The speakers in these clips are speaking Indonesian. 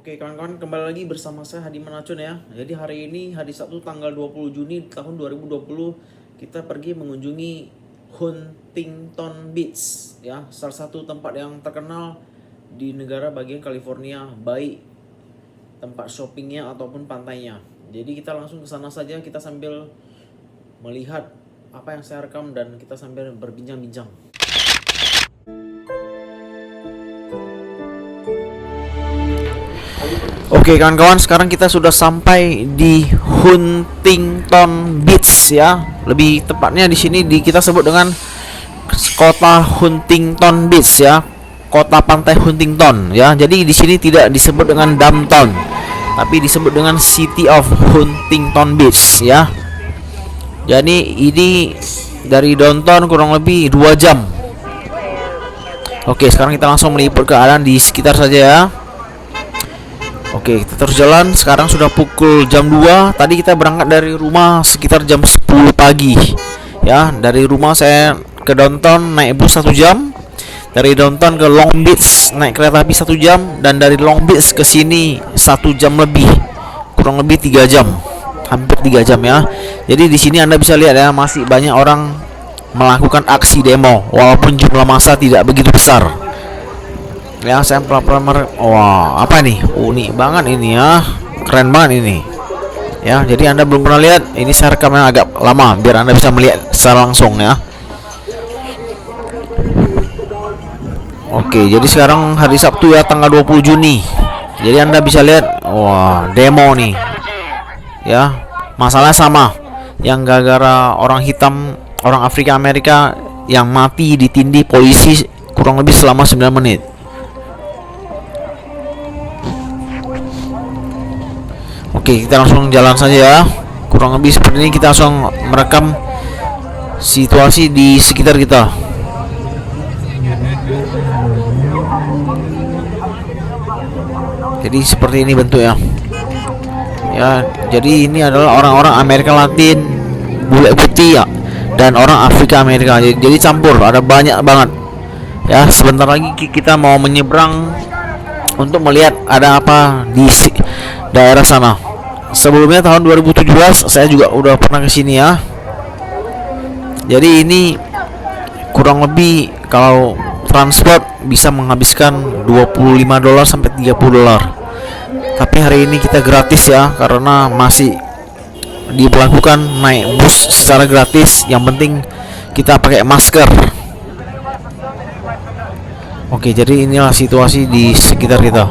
Oke kawan-kawan, kembali lagi bersama saya Hadi Manacun ya. Jadi hari ini hari Sabtu tanggal 20 Juni tahun 2020 kita pergi mengunjungi Huntington Beach ya, salah satu tempat yang terkenal di negara bagian California, baik tempat shoppingnya ataupun pantainya. Jadi kita langsung ke sana saja, kita sambil melihat apa yang saya rekam dan kita sambil berbincang-bincang. Oke kawan-kawan, sekarang kita sudah sampai di Huntington Beach ya. Lebih tepatnya di sini kita sebut dengan kota Huntington Beach ya, kota pantai Huntington ya. Jadi di sini tidak disebut dengan downtown, tapi disebut dengan City of Huntington Beach ya. Jadi ini dari downtown kurang lebih 2 jam. Oke, sekarang kita langsung meliput keadaan di sekitar saja ya. Oke, kita terus jalan. Sekarang sudah pukul jam 2. Tadi kita berangkat dari rumah sekitar jam 10 pagi ya. Dari rumah saya ke downtown naik bus 1 jam. Dari downtown ke Long Beach naik kereta api 1 jam. Dan dari Long Beach ke sini 1 jam lebih, kurang lebih 3 jam, hampir 3 jam ya. Jadi di sini Anda bisa lihat ya, masih banyak orang melakukan aksi demo walaupun jumlah massa tidak begitu besar. Ya, saya pelan-pelan. Wah, apa nih? Unik banget ini ya. Keren banget ini. Ya, jadi Anda belum pernah lihat. Ini saya rekamnya agak lama biar Anda bisa melihat secara langsung ya. Oke, jadi sekarang hari Sabtu ya, tanggal 20 Juni. Jadi Anda bisa lihat, wah, demo nih. Ya, masalahnya sama. Yang gara-gara orang hitam, orang Afrika Amerika yang mati ditindih polisi kurang lebih selama 9 menit. Oke, kita langsung jalan saja ya. Kurang lebih seperti ini, kita langsung merekam situasi di sekitar kita. Jadi seperti ini bentuknya. Ya, jadi ini adalah orang-orang Amerika Latin, bule putih ya, dan orang Afrika Amerika. Jadi campur, ada banyak banget. Ya, sebentar lagi kita mau menyeberang untuk melihat ada apa di daerah sana. Sebelumnya tahun 2017 saya juga udah pernah ke sini ya. Jadi ini kurang lebih kalau transport bisa menghabiskan $25 sampai $30. Tapi hari ini kita gratis ya, karena masih diberlakukan naik bus secara gratis. Yang penting kita pakai masker. Oke, jadi inilah situasi di sekitar kita.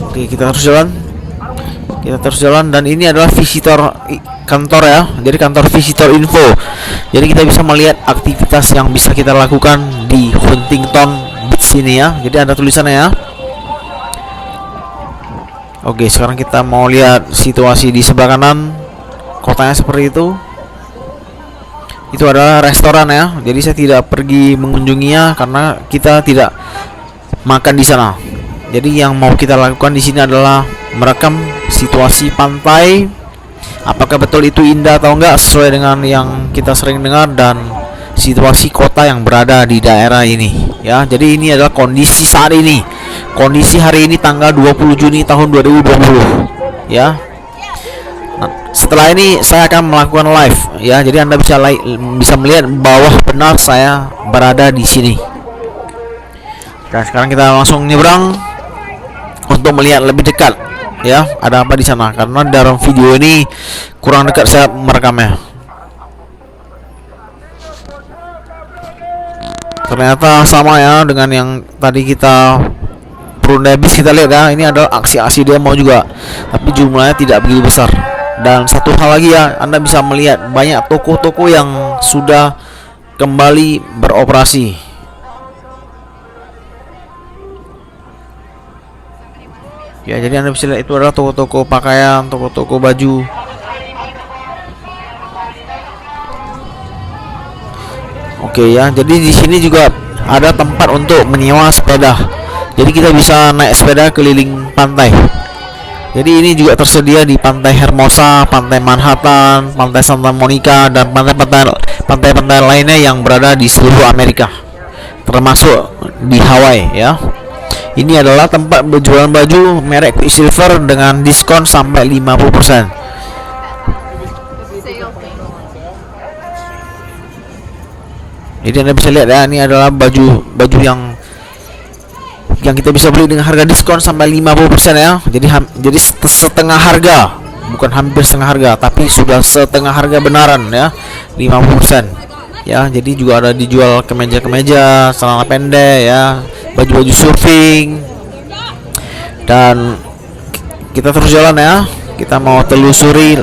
Oke, kita terus jalan dan ini adalah visitor kantor ya. Jadi kantor visitor info. Jadi kita bisa melihat aktivitas yang bisa kita lakukan di Huntington Beach ini ya. Jadi ada tulisannya ya. Oke, sekarang kita mau lihat situasi di sebelah kanan. Kotanya seperti itu. Itu adalah restoran ya. Jadi saya tidak pergi mengunjunginya karena kita tidak makan di sana. Jadi yang mau kita lakukan di sini adalah merekam situasi pantai. Apakah betul itu indah atau enggak sesuai dengan yang kita sering dengar, dan situasi kota yang berada di daerah ini ya. Jadi ini adalah kondisi saat ini. Kondisi hari ini tanggal 20 Juni tahun 2020 ya. Nah, setelah ini saya akan melakukan live ya. Jadi Anda bisa melihat bawah benar saya berada di sini. Nah, sekarang kita langsung nyebrang untuk melihat lebih dekat ya, ada apa di sana, karena dalam video ini kurang dekat saya merekamnya. Ternyata sama ya dengan yang tadi kita Prundabis kita lihat ya. Ini adalah aksi-aksi demo juga, tapi jumlahnya tidak begitu besar. Dan satu hal lagi ya, Anda bisa melihat banyak toko-toko yang sudah kembali beroperasi. Ya, jadi Anda bisa lihat itu adalah toko-toko pakaian, toko-toko baju. Oke ya, jadi di sini juga ada tempat untuk menyewa sepeda. Jadi kita bisa naik sepeda keliling pantai. Jadi ini juga tersedia di Pantai Hermosa, Pantai Manhattan, Pantai Santa Monica, dan pantai-pantai lainnya yang berada di seluruh Amerika, termasuk di Hawaii ya. Ini adalah tempat berjualan baju merek Quicksilver dengan diskon sampai 50%. Jadi Anda bisa lihat ya, ini adalah baju yang kita bisa beli dengan harga diskon sampai 50% ya. Jadi setengah harga, bukan hampir setengah harga, tapi sudah setengah harga benaran ya, 50%. Ya, jadi juga ada dijual kemeja-kemeja, celana pendek ya, baju-baju surfing. Dan kita terus jalan ya. Kita mau telusuri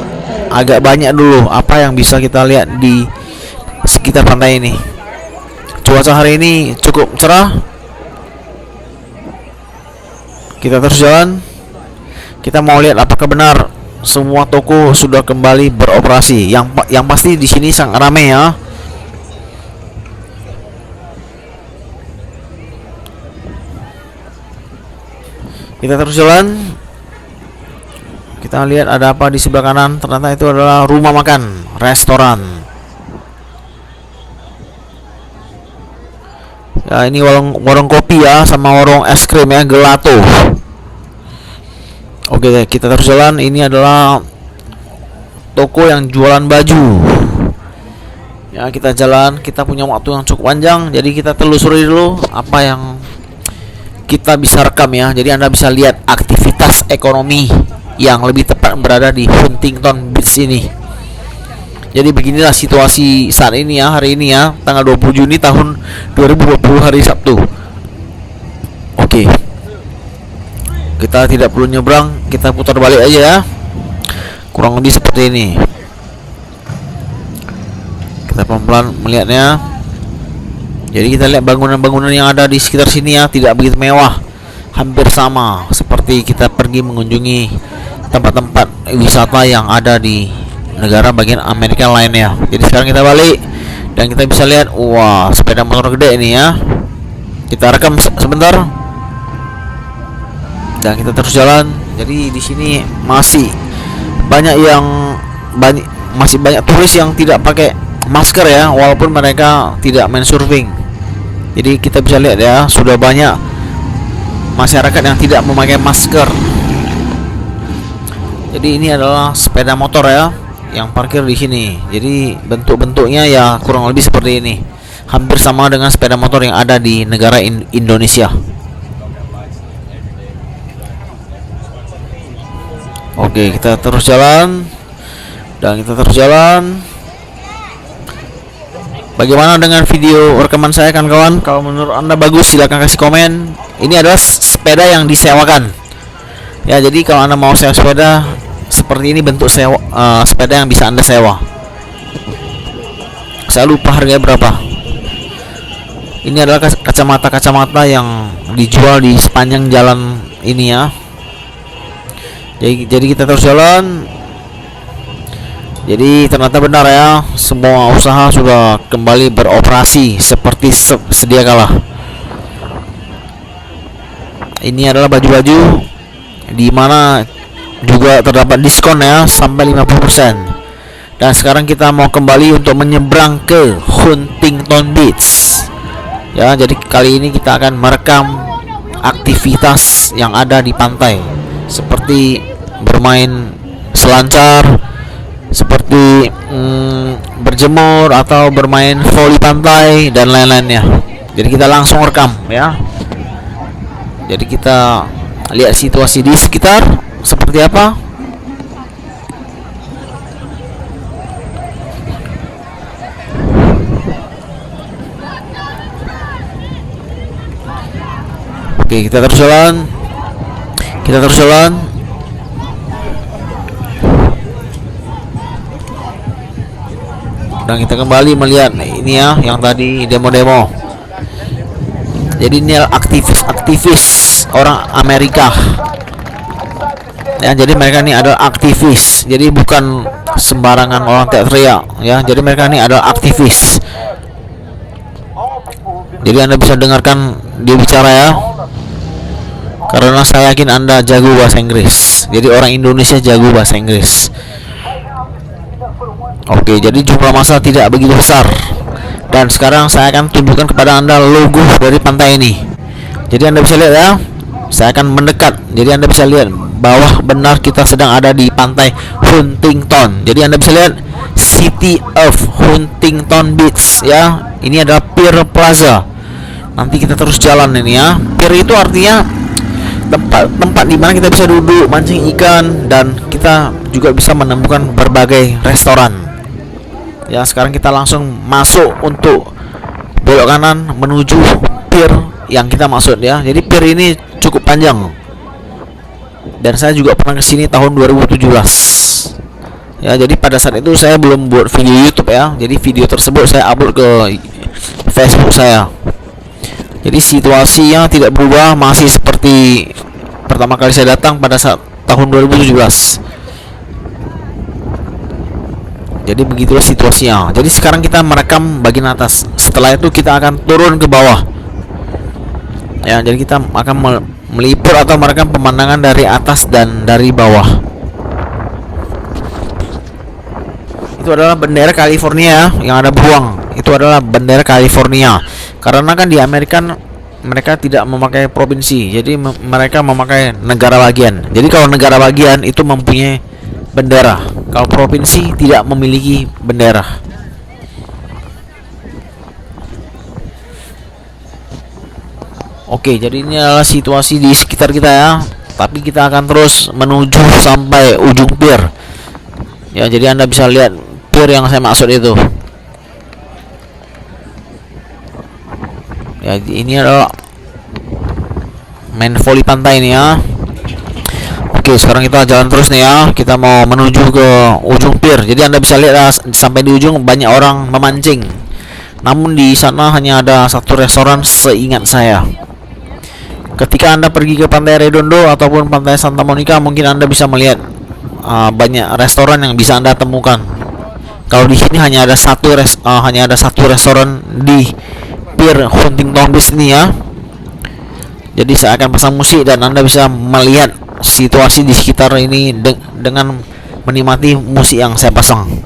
agak banyak dulu apa yang bisa kita lihat di sekitar pantai ini. Cuaca hari ini cukup cerah. Kita terus jalan. Kita mau lihat apakah benar semua toko sudah kembali beroperasi. Yang pasti di sini sangat ramai ya. Kita terus jalan. Kita lihat ada apa di sebelah kanan. Ternyata itu adalah rumah makan, restoran. Ya, ini warung kopi ya, sama warung es krim ya, gelato. Oke, kita terus jalan. Ini adalah toko yang jualan baju. Ya, kita jalan. Kita punya waktu yang cukup panjang, jadi kita telusuri dulu apa yang kita bisa rekam ya. Jadi Anda bisa lihat aktivitas ekonomi yang lebih tepat berada di Huntington Beach ini. Jadi beginilah situasi saat ini ya, hari ini ya, tanggal 20 Juni tahun 2020 hari Sabtu. Oke. Kita tidak perlu nyebrang, kita putar balik aja ya. Kurang lebih seperti ini. Kita pelan-pelan melihatnya. Jadi kita lihat bangunan-bangunan yang ada di sekitar sini ya, tidak begitu mewah, hampir sama seperti kita pergi mengunjungi tempat-tempat wisata yang ada di negara bagian Amerika lainnya. Jadi sekarang kita balik dan kita bisa lihat, wah, sepeda motor gede ini ya. Kita rekam sebentar dan kita terus jalan. Jadi di sini masih banyak turis yang tidak pakai masker ya, walaupun mereka tidak main surfing. Jadi kita bisa lihat ya, sudah banyak masyarakat yang tidak memakai masker. Jadi ini adalah sepeda motor ya yang parkir di sini. Jadi bentuk-bentuknya ya kurang lebih seperti ini. Hampir sama dengan sepeda motor yang ada di negara Indonesia. Oke, kita terus jalan. Dan kita terus jalan. Bagaimana dengan video rekaman saya kawan-kawan? Kalau menurut Anda bagus, silahkan kasih komen. Ini adalah sepeda yang disewakan. Ya, jadi kalau Anda mau sewa sepeda seperti ini, bentuk sepeda yang bisa Anda sewa. Saya lupa harganya berapa. Ini adalah kacamata-kacamata yang dijual di sepanjang jalan ini ya. Jadi kita terus jalan. Jadi ternyata benar ya, semua usaha sudah kembali beroperasi seperti sedia kala. Ini adalah baju-baju di mana juga terdapat diskon ya, sampai 50%. Dan sekarang kita mau kembali untuk menyeberang ke Huntington Beach. Ya, jadi kali ini kita akan merekam aktivitas yang ada di pantai, seperti bermain selancar, seperti berjemur atau bermain voli pantai dan lain-lainnya. Jadi kita langsung rekam ya. Jadi kita lihat situasi di sekitar seperti apa. Oke, kita terus jalan. Kita terus jalan. Dan kita kembali melihat ini ya, yang tadi demo-demo. Jadi ini aktivis orang Amerika. Ya, jadi mereka ini adalah aktivis. Jadi bukan sembarangan orang teriak ya. Jadi mereka ini adalah aktivis. Jadi Anda bisa dengarkan dia bicara ya. Karena saya yakin Anda jago bahasa Inggris. Jadi orang Indonesia jago bahasa Inggris. Oke, jadi jumlah massa tidak begitu besar. Dan sekarang saya akan tunjukkan kepada Anda logo dari pantai ini. Jadi Anda bisa lihat ya. Saya akan mendekat. Jadi Anda bisa lihat bawah benar kita sedang ada di pantai Huntington. Jadi Anda bisa lihat City of Huntington Beach ya. Ini adalah Pier Plaza. Nanti kita terus jalan ini ya. Pier itu artinya tempat di mana kita bisa duduk mancing ikan, dan kita juga bisa menemukan berbagai restoran. Ya, sekarang kita langsung masuk untuk belok kanan menuju pier yang kita maksud ya. Jadi pier ini cukup panjang. Dan saya juga pernah kesini tahun 2017. Ya, jadi pada saat itu saya belum buat video YouTube ya. Jadi video tersebut saya upload ke Facebook saya. Jadi situasinya tidak berubah, masih seperti pertama kali saya datang pada saat tahun 2017. Jadi begitulah situasinya. Jadi sekarang kita merekam bagian atas. Setelah itu kita akan turun ke bawah. Ya, jadi kita akan meliput atau merekam pemandangan dari atas dan dari bawah. Itu adalah bendera California yang ada beruang. Itu adalah bendera California. Karena kan di Amerika mereka tidak memakai provinsi. Jadi mereka memakai negara bagian. Jadi kalau negara bagian itu mempunyai bendera. Kalau provinsi tidak memiliki bendera. Oke, jadi ini adalah situasi di sekitar kita ya. Tapi kita akan terus menuju sampai ujung pier. Ya, jadi Anda bisa lihat pier yang saya maksud itu. Ya, ini adalah main volley pantai ini ya. Oke, sekarang kita jalan terus nih ya. Kita mau menuju ke ujung pier. Jadi Anda bisa lihat sampai di ujung banyak orang memancing. Namun di sana hanya ada satu restoran seingat saya. Ketika Anda pergi ke Pantai Redondo ataupun Pantai Santa Monica, mungkin Anda bisa melihat banyak restoran yang bisa Anda temukan. Kalau di sini hanya ada satu restoran di pier Huntington Beach ini ya. Jadi saya akan pasang musik dan Anda bisa melihat situasi di sekitar ini dengan menikmati musik yang saya pasang.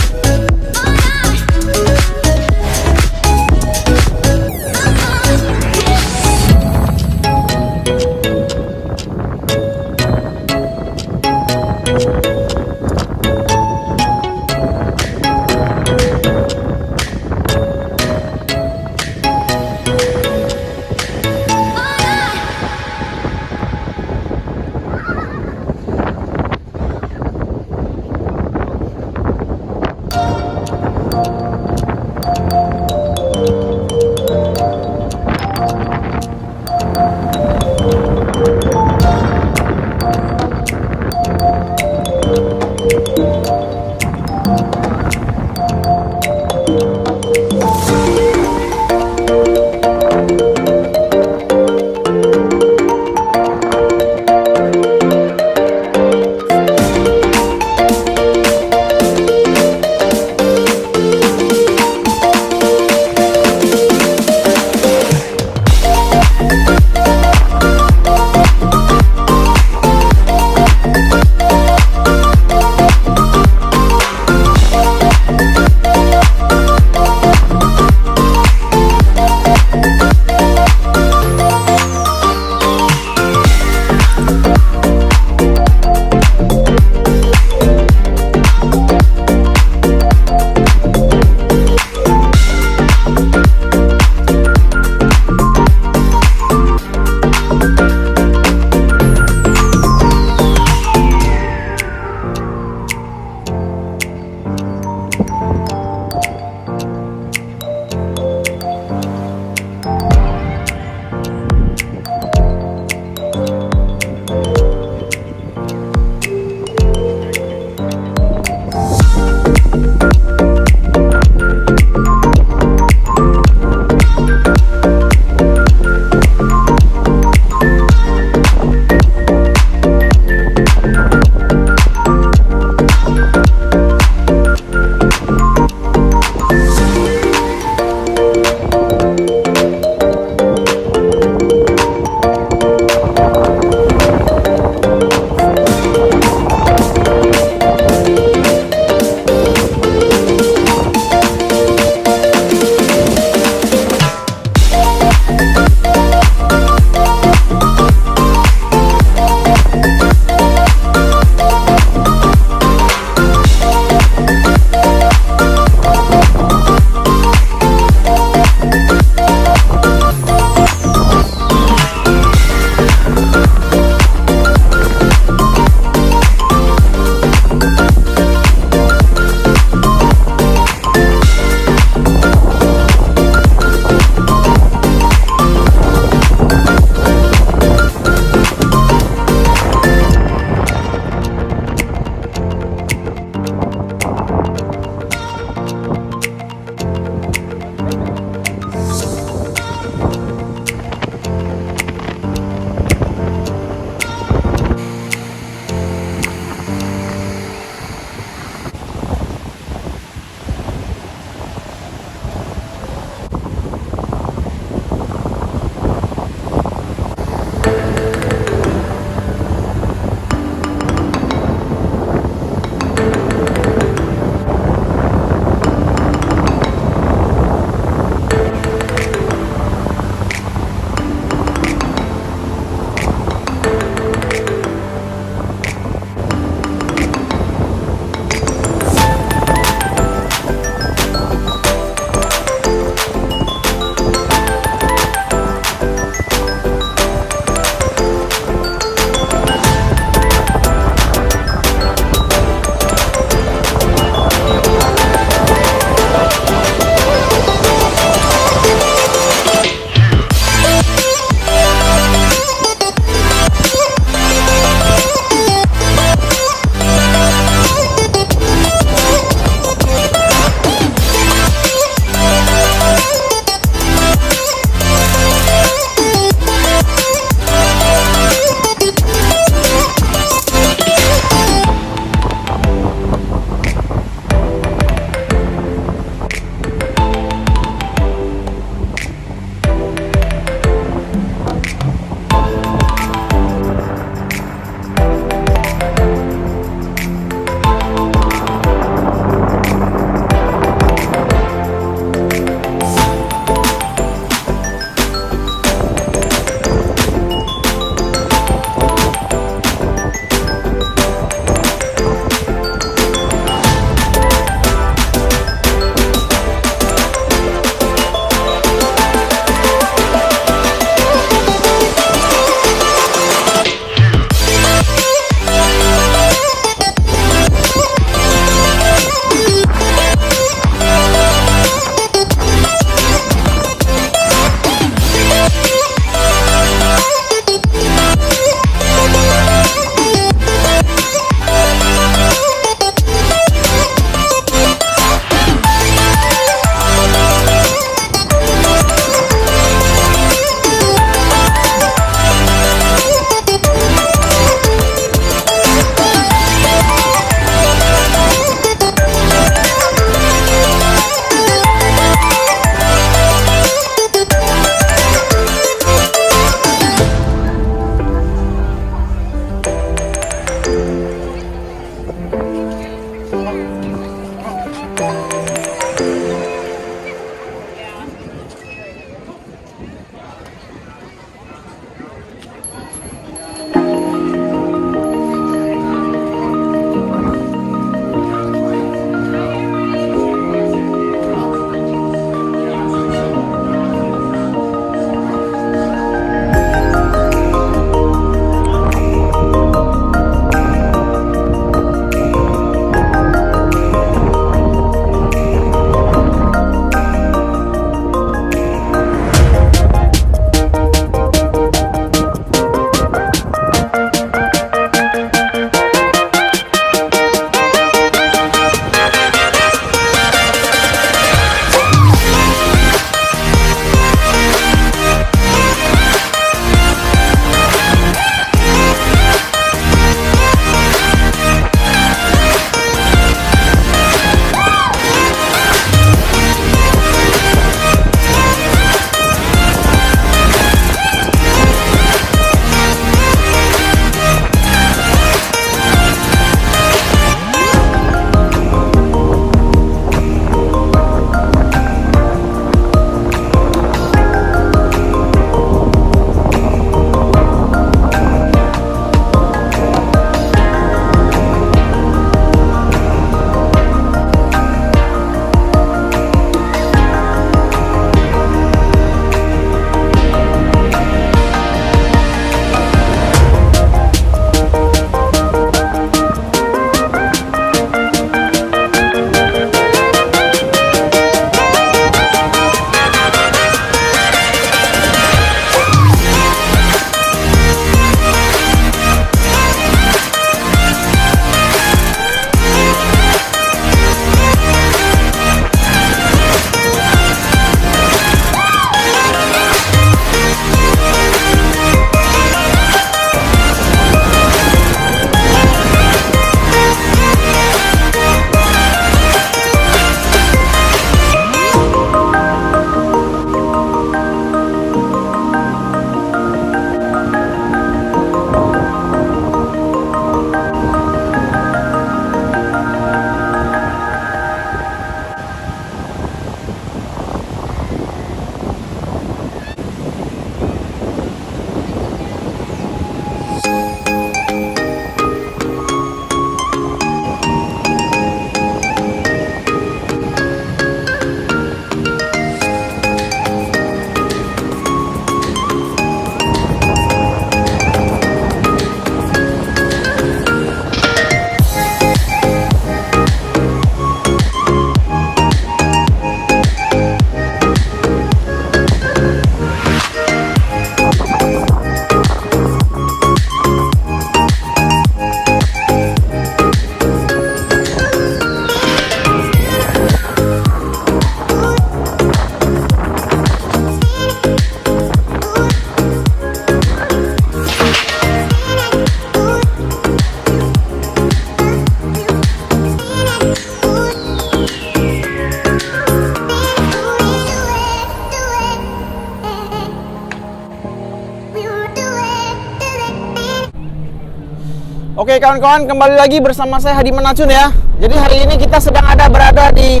Oke kawan-kawan, kembali lagi bersama saya Hadi Manacun ya. Jadi hari ini kita sedang berada di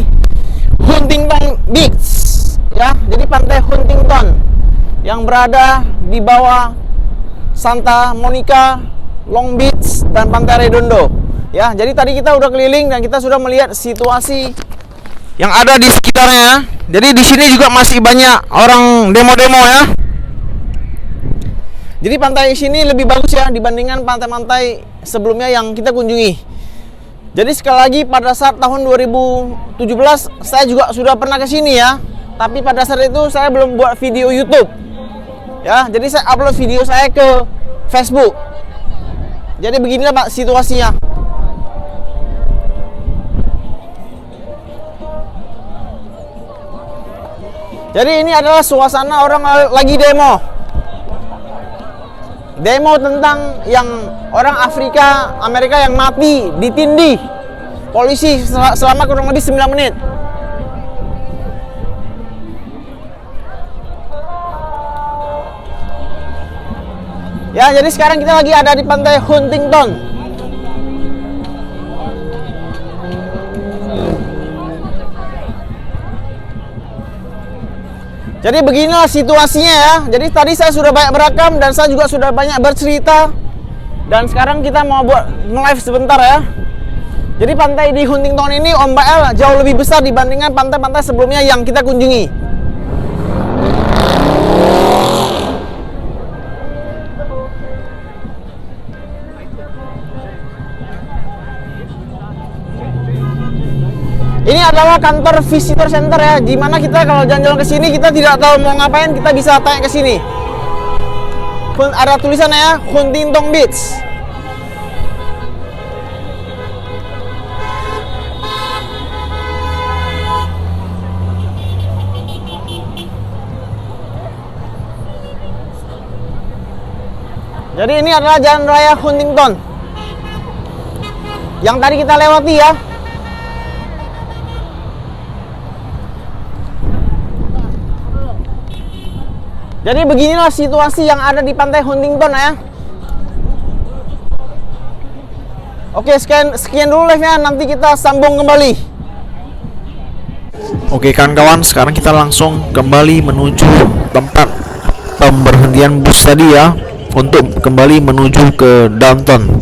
Huntington Beach ya. Jadi pantai Huntington yang berada di bawah Santa Monica, Long Beach dan Pantai Redondo ya. Jadi tadi kita udah keliling dan kita sudah melihat situasi yang ada di sekitarnya. Jadi di sini juga masih banyak orang demo-demo ya. Jadi pantai sini lebih bagus ya dibandingkan pantai-pantai sebelumnya yang kita kunjungi. Jadi sekali lagi pada saat tahun 2017 saya juga sudah pernah ke sini ya. Tapi pada saat itu saya belum buat video YouTube. Ya, jadi saya upload video saya ke Facebook. Jadi beginilah Pak situasinya. Jadi ini adalah suasana orang lagi demo. Demo tentang yang orang Afrika, Amerika yang mati ditindih polisi selama kurang lebih 9 menit. Ya, jadi sekarang kita lagi ada di pantai Huntington. Jadi beginilah situasinya ya. Jadi tadi saya sudah banyak berekam dan saya juga sudah banyak bercerita. Dan sekarang kita mau buat live sebentar ya. Jadi pantai di Huntington ini ombaknya jauh lebih besar dibandingkan pantai-pantai sebelumnya yang kita kunjungi. Ini adalah kantor visitor center ya, dimana kita kalau jalan-jalan ke sini kita tidak tahu mau ngapain, kita bisa tanya ke sini. Ada tulisannya ya, Huntington Beach. Jadi ini adalah jalan raya Huntington yang tadi kita lewati ya. Jadi beginilah situasi yang ada di pantai Huntington ya. Oke, sekian dulu live-nya, nanti kita sambung kembali. Oke kawan-kawan, sekarang kita langsung kembali menuju tempat pemberhentian bus tadi ya, untuk kembali menuju ke downtown.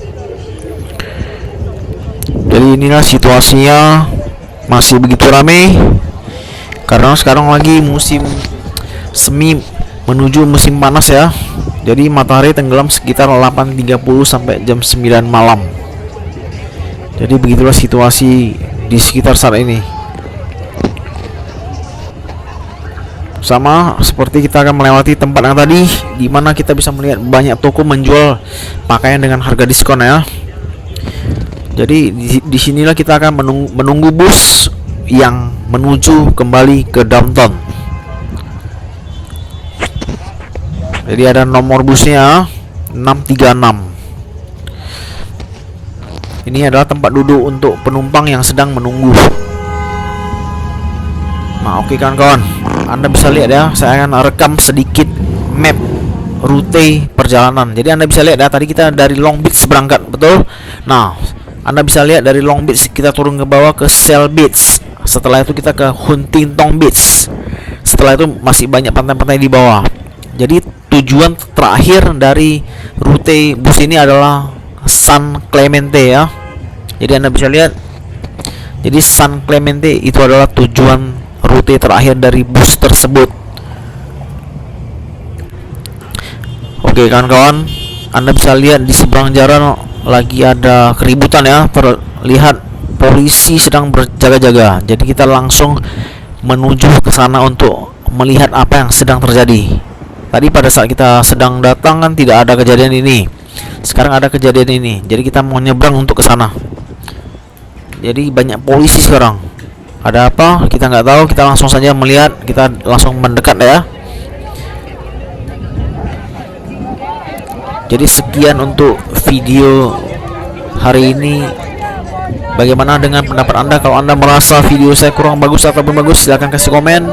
Jadi inilah situasinya, masih begitu ramai karena sekarang lagi musim semi menuju musim panas ya. Jadi matahari tenggelam sekitar 8.30 sampai jam 9 malam. Jadi begitulah situasi di sekitar saat ini. Sama seperti kita akan melewati tempat yang tadi, di mana kita bisa melihat banyak toko menjual pakaian dengan harga diskon ya. Jadi di sinilah kita akan menunggu bus yang menuju kembali ke downtown. Jadi ada nomor busnya 636. Ini adalah tempat duduk untuk penumpang yang sedang menunggu. Nah, oke kawan-kawan, Anda bisa lihat ya, saya akan rekam sedikit map rute perjalanan. Jadi Anda bisa lihat ya, tadi kita dari Long Beach berangkat, betul? Nah, Anda bisa lihat dari Long Beach kita turun ke bawah ke Shell Beach. Setelah itu kita ke Huntington Beach. Setelah itu masih banyak pantai-pantai di bawah. Jadi tujuan terakhir dari rute bus ini adalah San Clemente ya. Jadi Anda bisa lihat, jadi San Clemente itu adalah tujuan rute terakhir dari bus tersebut. Oke kawan-kawan, Anda bisa lihat di seberang jalan lagi ada keributan ya, terlihat polisi sedang berjaga-jaga. Jadi kita langsung menuju ke sana untuk melihat apa yang sedang terjadi. Tadi pada saat kita sedang datang kan tidak ada kejadian ini. Sekarang ada kejadian ini. Jadi kita mau nyebrang untuk ke sana. Jadi banyak polisi sekarang. Ada apa? Kita nggak tahu. Kita langsung saja melihat. Kita langsung mendekat ya. Jadi sekian untuk video hari ini. Bagaimana dengan pendapat Anda? Kalau Anda merasa video saya kurang bagus ataupun bagus, silahkan kasih komen.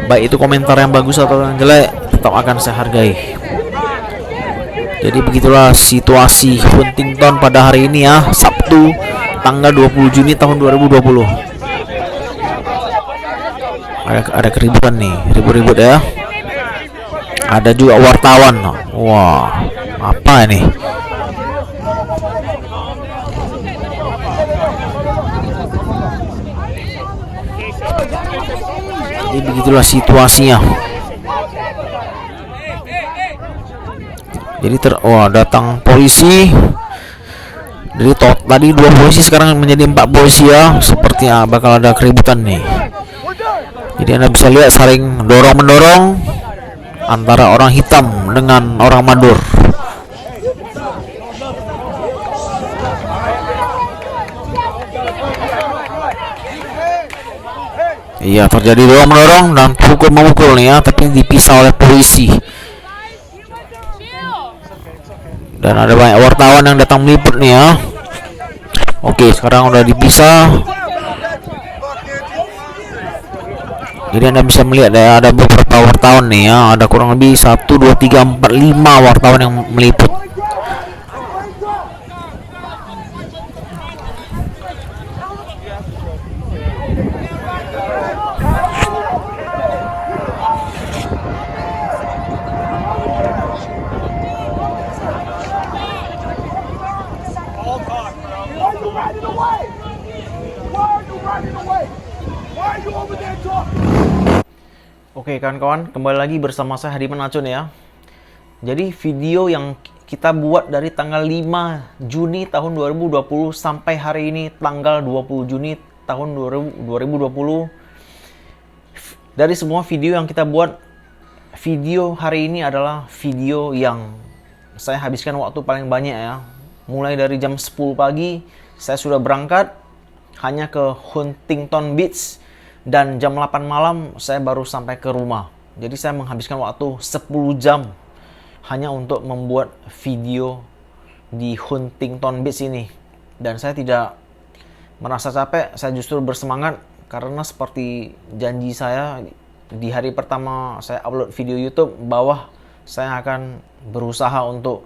Baik itu komentar yang bagus atau yang jelek, tetap akan saya hargai. Jadi begitulah situasi Huntington pada hari ini ya, Sabtu tanggal 20 Juni tahun 2020. Ada keributan nih, ribut-ribut ya. Ada juga wartawan. Wah, apa ini? Jadi begitulah situasinya. Jadi datang polisi. Jadi tadi 2 polisi, sekarang menjadi 4 polisi ya. Sepertinya bakal ada keributan nih. Jadi Anda bisa lihat saling dorong-mendorong antara orang hitam dengan orang Madura. Iya, terjadi dorong-mendorong dan pukul-memukul nih ya, tapi dipisah oleh polisi. Dan ada banyak wartawan yang datang meliput nih ya. Oke, sekarang udah dipisah. Jadi Anda bisa melihat ya, ada beberapa wartawan nih ya. Ada kurang lebih 1, 2, 3, 4, 5 wartawan yang meliput. Oke kawan-kawan, kembali lagi bersama saya Hadi Menacun ya. Jadi video yang kita buat dari tanggal 5 Juni tahun 2020 sampai hari ini tanggal 20 Juni tahun 2020. Dari semua video yang kita buat, video hari ini adalah video yang saya habiskan waktu paling banyak ya. Mulai dari jam 10 pagi saya sudah berangkat hanya ke Huntington Beach, dan jam 8 malam saya baru sampai ke rumah. Jadi saya menghabiskan waktu 10 jam hanya untuk membuat video di Huntington Beach ini. Dan saya tidak merasa capek, saya justru bersemangat karena seperti janji saya di hari pertama saya upload video YouTube bahwa saya akan berusaha untuk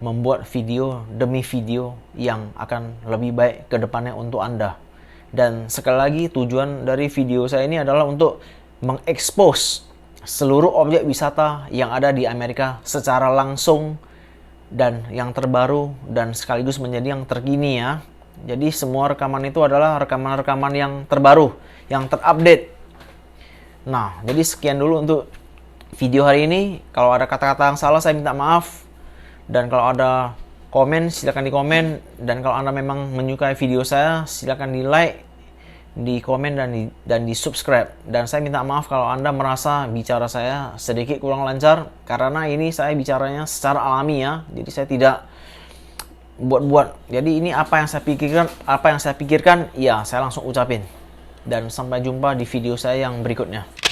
membuat video demi video yang akan lebih baik ke depannya untuk Anda. Dan sekali lagi tujuan dari video saya ini adalah untuk mengekspos seluruh objek wisata yang ada di Amerika secara langsung dan yang terbaru dan sekaligus menjadi yang terkini ya. Jadi semua rekaman itu adalah rekaman-rekaman yang terbaru, yang terupdate. Nah, jadi sekian dulu untuk video hari ini. Kalau ada kata-kata yang salah saya minta maaf. Dan kalau ada komen silakan di komen, dan kalau Anda memang menyukai video saya silakan di like, di komen, dan di subscribe. Dan saya minta maaf kalau Anda merasa bicara saya sedikit kurang lancar karena ini saya bicaranya secara alami ya. Jadi saya tidak buat-buat. Jadi ini apa yang saya pikirkan ya saya langsung ucapin. Dan sampai jumpa di video saya yang berikutnya.